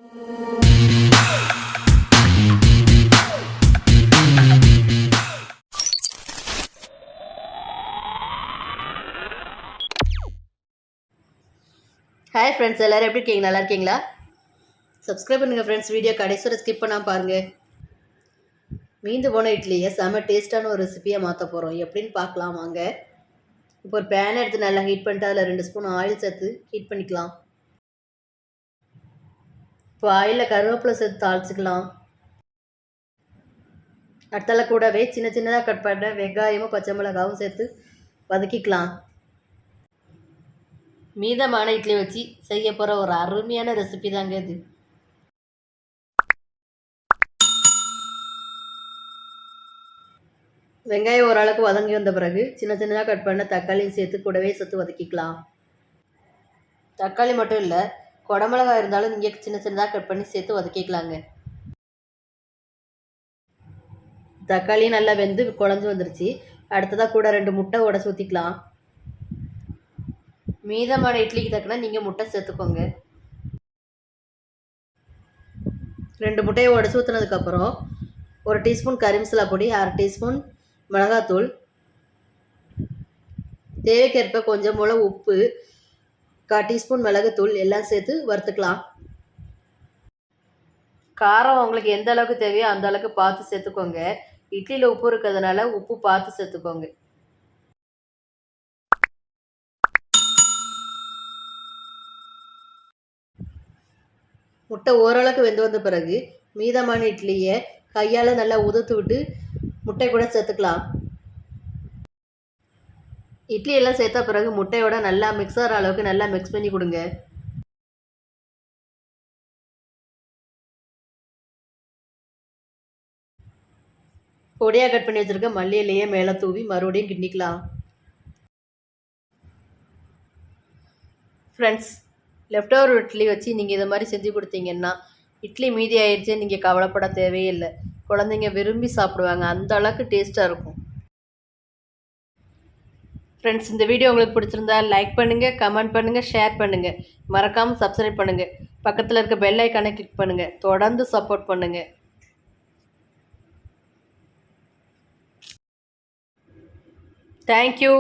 Hi friends, எல்லோரும் எப்படி இருக்கீங்க? நல்லா இருக்கீங்களா? சப்ஸ்கிரைப் பண்ணுங்கள் ஃப்ரெண்ட்ஸ். வீடியோ கடைசியோட ஸ்கிப் பண்ணாமல் பாருங்கள். மீந்து போன இட்லியை செம்ம டேஸ்ட்டான ஒரு ரெசிபியாக மாற்ற போகிறோம். எப்படின்னு பார்க்கலாம் வாங்க. இப்போ ஒரு பேன் எடுத்து நல்லா ஹீட் பண்ணிட்டு அதில் 2 ஸ்பூன் ஆயில் சேர்த்து ஹீட் பண்ணிக்கலாம். இப்போ ஆயிலில் கருவேப்பிலை சேர்த்து தாளிச்சிக்கலாம். அடுத்தால கூடவே சின்ன சின்னதாக கட் பண்ண வெங்காயமும் பச்சை மிளகாவும் சேர்த்து வதக்கிக்கலாம். மீதமான இட்லி வச்சு செய்ய போகிற ஒரு அருமையான ரெசிபி தாங்க இது. வெங்காயம் ஓரளவுக்கு வதங்கி வந்த பிறகு சின்ன சின்னதாக கட் பண்ண தக்காளியும் சேர்த்து கூடவே சேர்த்து வதக்கிக்கலாம். தக்காளி மட்டும் இல்லை, குடமிளகாய் இருந்தாலும் நீங்கள் சின்ன சின்னதாக கட் பண்ணி சேர்த்து வதக்கிக்கலாங்க. தக்காளியும் நல்லா வெந்து குழஞ்சி வந்துருச்சு. அடுத்ததாக கூட 2 முட்டை உடச்சி ஊற்றிக்கலாம். மீதமான இட்லிக்கு தக்கன நீங்கள் முட்டை சேர்த்துக்கோங்க. 2 முட்டையை உடச்சி ஊற்றினதுக்கப்புறம் 1 டீஸ்பூன் கறி மசாலா பொடி, 1/2 டீஸ்பூன் மிளகாத்தூள், தேவைக்கேற்ப கொஞ்சம் போல் உப்பு, 1/4 டீஸ்பூன் மிளகுத்தூள் எல்லாம் சேர்த்து வறுத்துக்கலாம். காரம் உங்களுக்கு எந்த அளவுக்கு தேவையோ அந்த அளவுக்கு பார்த்து சேர்த்துக்கோங்க. இட்லியில் உப்பு இருக்கிறதுனால உப்பு பார்த்து சேர்த்துக்கோங்க. முட்டை ஓரளவுக்கு வெந்து வந்த பிறகு மீதமான இட்லியை கையால் நல்லா உதுத்து விட்டு முட்டை கூட சேர்த்துக்கலாம். இட்லி எல்லாம் சேர்த்த பிறகு முட்டையோட நல்லா மிக்ஸ் ஆகிற அளவுக்கு நல்லா மிக்ஸ் பண்ணி கொடுங்க. பொடியாக கட் பண்ணி வச்சுருக்க மல்லி இலையை மேலே தூவி மறுபடியும் கிண்டிக்கலாம். ஃப்ரெண்ட்ஸ், லெஃப்ட் ஓவர் இட்லி வச்சு நீங்கள் இதை மாதிரி செஞ்சு கொடுத்தீங்கன்னா இட்லி மீதி ஆயிடுச்சு நீங்கள் கவலைப்பட தேவையே இல்லை. குழந்தைங்க விரும்பி சாப்பிடுவாங்க. அந்த அளவுக்கு டேஸ்ட்டாக இருக்கும். ஃப்ரெண்ட்ஸ், இந்த வீடியோ உங்களுக்கு பிடிச்சிருந்தா லைக் பண்ணுங்கள், கமெண்ட் பண்ணுங்கள், ஷேர் பண்ணுங்கள். மறக்காமல் சப்ஸ்கிரைப் பண்ணுங்கள். பக்கத்தில் இருக்க பெல் ஐக்கானை கிளிக் பண்ணுங்கள். தொடர்ந்து சப்போர்ட் பண்ணுங்கள். தேங்க்யூ.